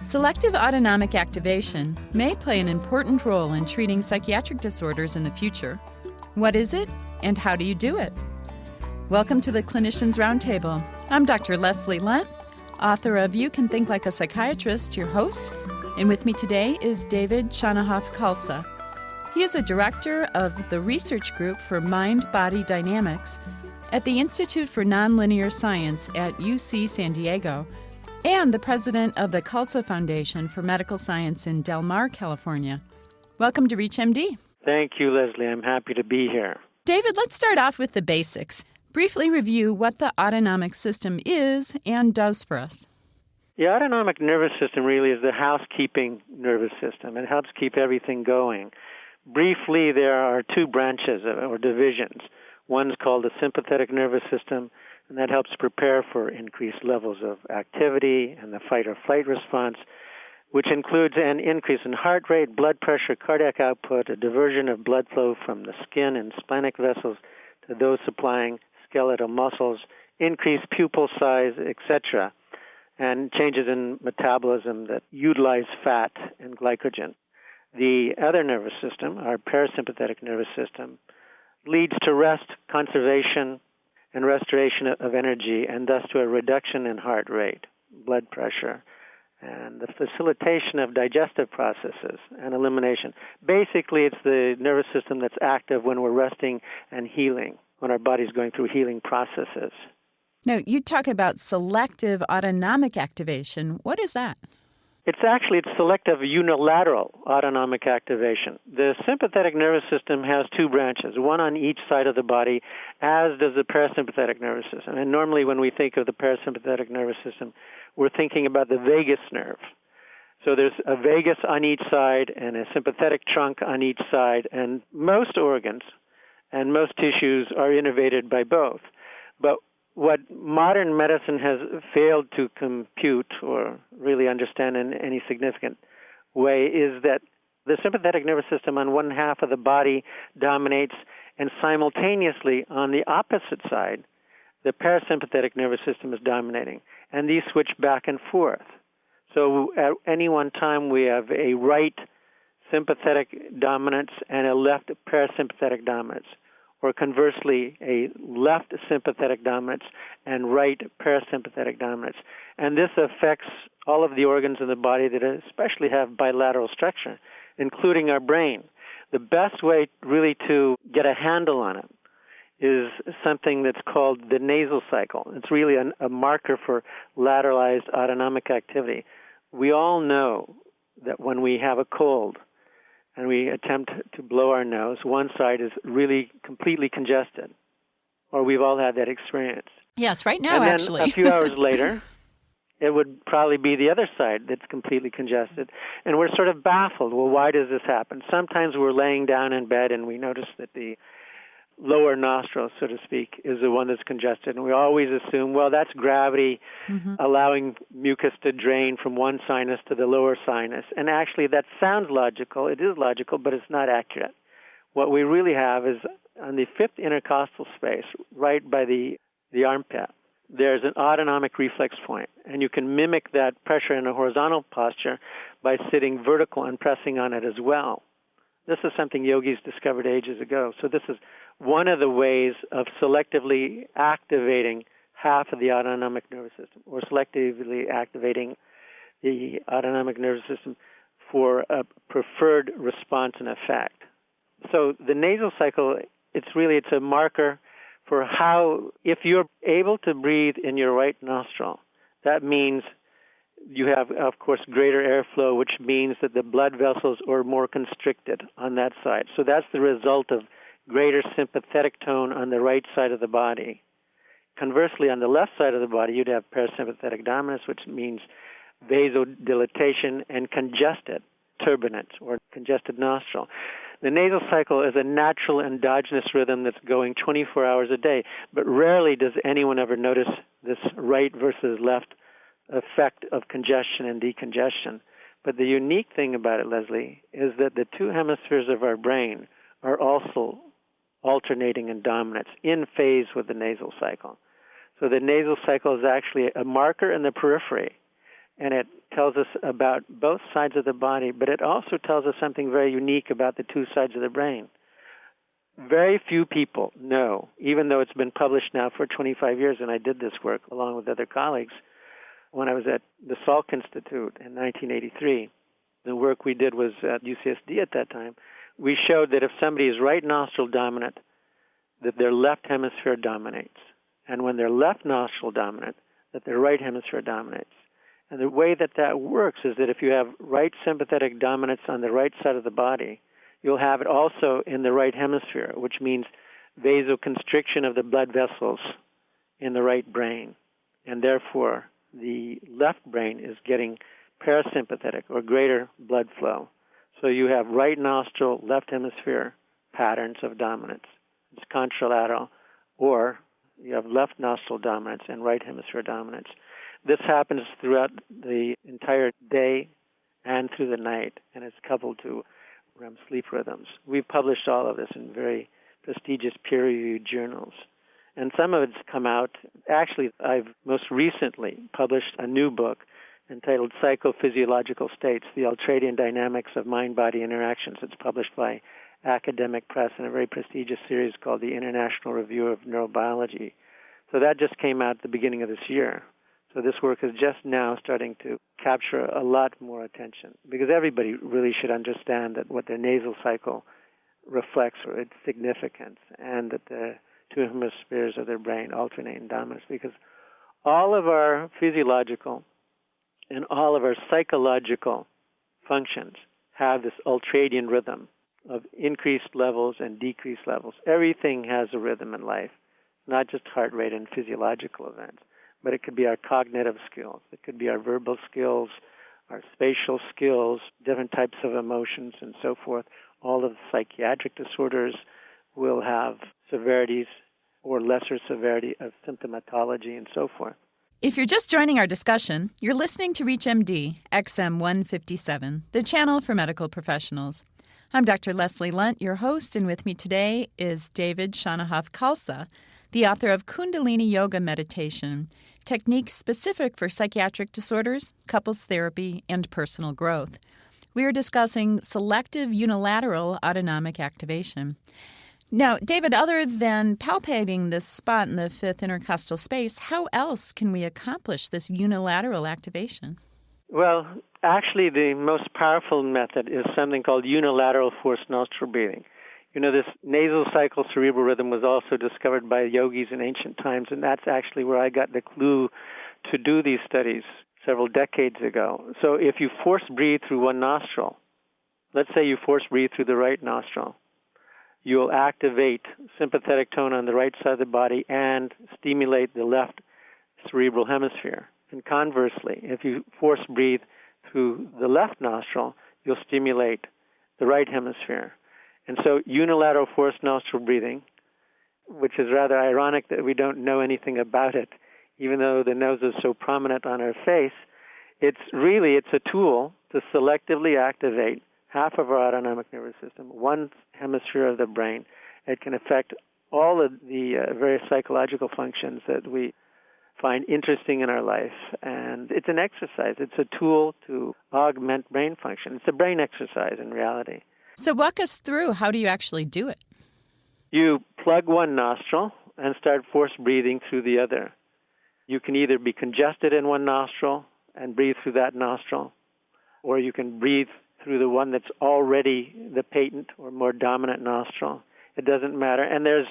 Selective autonomic activation may play an important role in treating psychiatric disorders in the future. What is it, and how do you do it? Welcome to the Clinicians Roundtable. I'm Dr. Leslie Lundt, author of You Can Think Like a Psychiatrist, your host, and with me today is David Shannahoff-Khalsa. He is a director of the Research Group for Mind-Body Dynamics at the Institute for Nonlinear Science at UC San Diego, and the president of the Khalsa Foundation for Medical Science in Del Mar, California. Welcome to ReachMD. Thank you, Leslie. I'm happy to be here. David, let's start off with the basics. Briefly review what the autonomic system is and does for us. The autonomic nervous system really is the housekeeping nervous system. It helps keep everything going. Briefly, there are two branches or divisions. One's called the sympathetic nervous system, and that helps prepare for increased levels of activity and the fight or flight response, which includes an increase in heart rate, blood pressure, cardiac output, a diversion of blood flow from the skin and splenic vessels to those supplying skeletal muscles, increased pupil size, etc., and changes in metabolism that utilize fat and glycogen. The other nervous system, our parasympathetic nervous system, leads to rest, conservation, and restoration of energy, and thus to a reduction in heart rate, blood pressure, and the facilitation of digestive processes and elimination. Basically, it's the nervous system that's active when we're resting and healing, when our body's going through healing processes. Now, you talk about selective autonomic activation. What is that? It's selective unilateral autonomic activation. The sympathetic nervous system has two branches, one on each side of the body, as does the parasympathetic nervous system. And normally when we think of the parasympathetic nervous system, we're thinking about the vagus nerve. So there's a vagus on each side and a sympathetic trunk on each side, and most organs and most tissues are innervated by both. But what modern medicine has failed to compute or really understand in any significant way is that the sympathetic nervous system on one half of the body dominates, and simultaneously on the opposite side, the parasympathetic nervous system is dominating. And these switch back and forth. So at any one time we have a right sympathetic dominance and a left parasympathetic dominance, or conversely, a left sympathetic dominance and right parasympathetic dominance. And this affects all of the organs in the body that especially have bilateral structure, including our brain. The best way really to get a handle on it is something that's called the nasal cycle. It's really a marker for lateralized autonomic activity. We all know that when we have a cold, and we attempt to blow our nose, one side is really completely congested. Or we've all had that experience. Yes, right now, and then actually. A few hours later, it would probably be the other side that's completely congested. And we're sort of baffled. Well, why does this happen? Sometimes we're laying down in bed and we notice that the lower nostril, so to speak, is the one that's congested. And we always assume, well, that's gravity allowing mucus to drain from one sinus to the lower sinus. And actually, that sounds logical. It is logical, but it's not accurate. What we really have is on the fifth intercostal space, right by the armpit, there's an autonomic reflex point. And you can mimic that pressure in a horizontal posture by sitting vertical and pressing on it as well. This is something yogis discovered ages ago. So this is one of the ways of selectively activating half of the autonomic nervous system, or selectively activating the autonomic nervous system for a preferred response and effect. So the nasal cycle, it's a marker for how, if you're able to breathe in your right nostril, that means you have, of course, greater airflow, which means that the blood vessels are more constricted on that side. So that's the result of greater sympathetic tone on the right side of the body. Conversely, on the left side of the body, you'd have parasympathetic dominance, which means vasodilatation and congested turbinate or congested nostril. The nasal cycle is a natural endogenous rhythm that's going 24 hours a day, but rarely does anyone ever notice this right versus left effect of congestion and decongestion. But the unique thing about it, Leslie, is that the two hemispheres of our brain are also alternating in dominance, in phase with the nasal cycle. So the nasal cycle is actually a marker in the periphery and it tells us about both sides of the body, but it also tells us something very unique about the two sides of the brain. Very few people know, even though it's been published now for 25 years, and I did this work along with other colleagues when I was at the Salk Institute in 1983. The work we did was at UCSD at that time. We showed that if somebody is right nostril dominant, that their left hemisphere dominates. And when they're left nostril dominant, that their right hemisphere dominates. And the way that that works is that if you have right sympathetic dominance on the right side of the body, you'll have it also in the right hemisphere, which means vasoconstriction of the blood vessels in the right brain. And therefore, the left brain is getting parasympathetic or greater blood flow. So you have right nostril, left hemisphere patterns of dominance. It's contralateral. Or you have left nostril dominance and right hemisphere dominance. This happens throughout the entire day and through the night, and it's coupled to REM sleep rhythms. We've published all of this in very prestigious peer-reviewed journals. And some of it's come out. Actually, I've most recently published a new book entitled Psychophysiological States, the Ultradian Dynamics of Mind-Body Interactions. It's published by Academic Press in a very prestigious series called the International Review of Neurobiology. So that just came out at the beginning of this year. So this work is just now starting to capture a lot more attention, because everybody really should understand that what their nasal cycle reflects or its significance, and that the two hemispheres of their brain alternate in dominance, because all of our physiological and all of our psychological functions have this ultradian rhythm of increased levels and decreased levels. Everything has a rhythm in life, not just heart rate and physiological events, but it could be our cognitive skills. It could be our verbal skills, our spatial skills, different types of emotions, and so forth. All of the psychiatric disorders will have severities or lesser severity of symptomatology and so forth. If you're just joining our discussion, you're listening to ReachMD XM 157, the channel for medical professionals. I'm Dr. Leslie Lundt, your host, and with me today is David Shannahoff-Khalsa, the author of Kundalini Yoga Meditation, Techniques Specific for Psychiatric Disorders, Couples Therapy, and Personal Growth. We are discussing selective unilateral autonomic activation. Now, David, other than palpating this spot in the fifth intercostal space, how else can we accomplish this unilateral activation? Well, actually, the most powerful method is something called unilateral forced nostril breathing. You know, this nasal cycle cerebral rhythm was also discovered by yogis in ancient times, and that's actually where I got the clue to do these studies several decades ago. So if you force breathe through one nostril, let's say you force breathe through the right nostril, you'll activate sympathetic tone on the right side of the body and stimulate the left cerebral hemisphere. And conversely, if you force breathe through the left nostril, you'll stimulate the right hemisphere. And so unilateral forced nostril breathing, which is rather ironic that we don't know anything about it, even though the nose is so prominent on our face, it's a tool to selectively activate half of our autonomic nervous system, one hemisphere of the brain. It can affect all of the various psychological functions that we find interesting in our life. And it's an exercise. It's a tool to augment brain function. It's a brain exercise in reality. So walk us through, how do you actually do it? You plug one nostril and start force breathing through the other. You can either be congested in one nostril and breathe through that nostril, or you can breathe through the one that's already the patent or more dominant nostril. It doesn't matter. And there's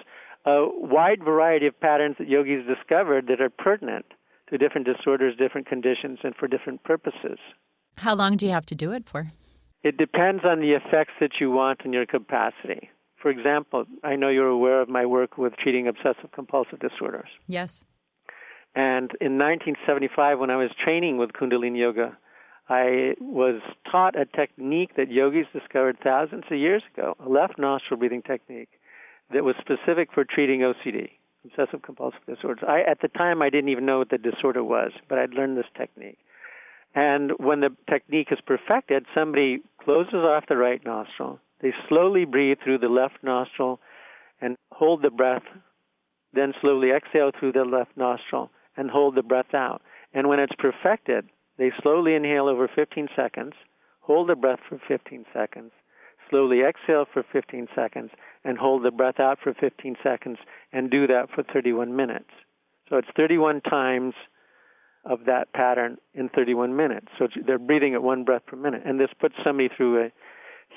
a wide variety of patterns that yogis discovered that are pertinent to different disorders, different conditions, and for different purposes. How long do you have to do it for? It depends on the effects that you want and your capacity. For example, I know you're aware of my work with treating obsessive-compulsive disorders. Yes. And in 1975, when I was training with Kundalini Yoga, I was taught a technique that yogis discovered thousands of years ago, a left nostril breathing technique that was specific for treating OCD, obsessive-compulsive disorders. At the time, I didn't even know what the disorder was, but I'd learned this technique. And when the technique is perfected, somebody closes off the right nostril. They slowly breathe through the left nostril and hold the breath, then slowly exhale through the left nostril and hold the breath out. And when it's perfected, They slowly inhale over 15 seconds, hold the breath for 15 seconds, slowly exhale for 15 seconds, and hold the breath out for 15 seconds, and do that for 31 minutes. So it's 31 times of that pattern in 31 minutes. So they're breathing at one breath per minute. And this puts somebody through a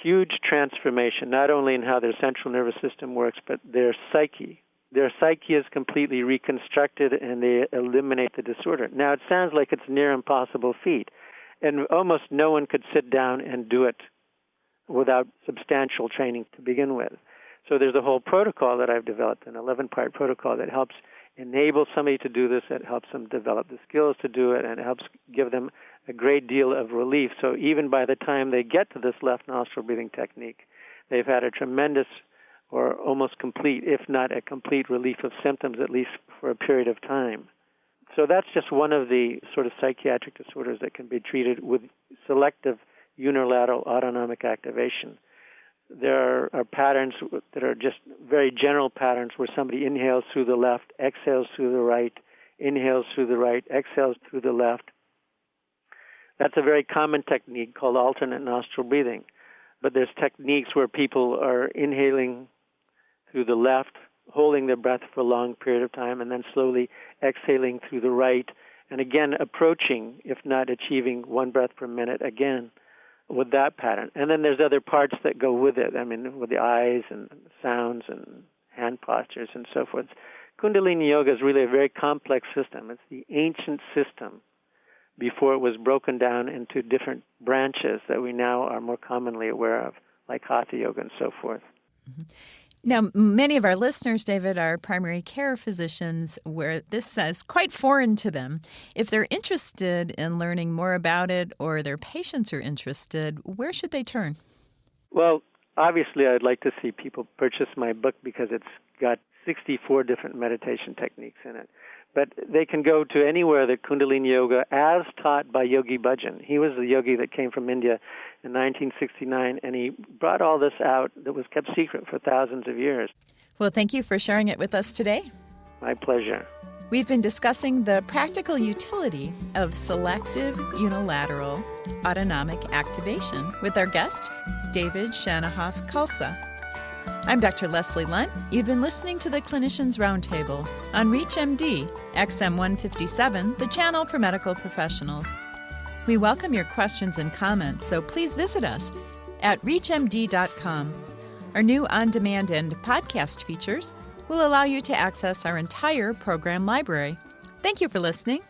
huge transformation, not only in how their central nervous system works, but their psyche. Their psyche is completely reconstructed, and they eliminate the disorder. Now, it sounds like it's near impossible feat, and almost no one could sit down and do it without substantial training to begin with. So there's a whole protocol that I've developed, an 11-part protocol that helps enable somebody to do this, it helps them develop the skills to do it, and it helps give them a great deal of relief. So even by the time they get to this left nostril breathing technique, they've had a tremendous or almost complete, if not a complete relief of symptoms, at least for a period of time. So that's just one of the sort of psychiatric disorders that can be treated with selective unilateral autonomic activation. There are patterns that are just very general patterns where somebody inhales through the left, exhales through the right, inhales through the right, exhales through the left. That's a very common technique called alternate nostril breathing. But there's techniques where people are inhaling through the left, holding their breath for a long period of time, and then slowly exhaling through the right, and again approaching, if not achieving, one breath per minute again with that pattern. And then there's other parts that go with it, with the eyes and sounds and hand postures and so forth. Kundalini Yoga is really a very complex system. It's the ancient system before it was broken down into different branches that we now are more commonly aware of, like Hatha Yoga and so forth. Mm-hmm. Now, many of our listeners, David, are primary care physicians where this is quite foreign to them. If they're interested in learning more about it or their patients are interested, where should they turn? Well, obviously, I'd like to see people purchase my book because it's got 64 different meditation techniques in it. But they can go to anywhere that Kundalini Yoga, as taught by Yogi Bhajan. He was the yogi that came from India in 1969, and he brought all this out that was kept secret for thousands of years. Well, thank you for sharing it with us today. My pleasure. We've been discussing the practical utility of selective unilateral autonomic activation with our guest, David Shannahoff-Khalsa. I'm Dr. Leslie Lundt. You've been listening to the Clinicians Roundtable on ReachMD, XM 157, the channel for medical professionals. We welcome your questions and comments, so please visit us at reachmd.com. Our new on-demand and podcast features will allow you to access our entire program library. Thank you for listening.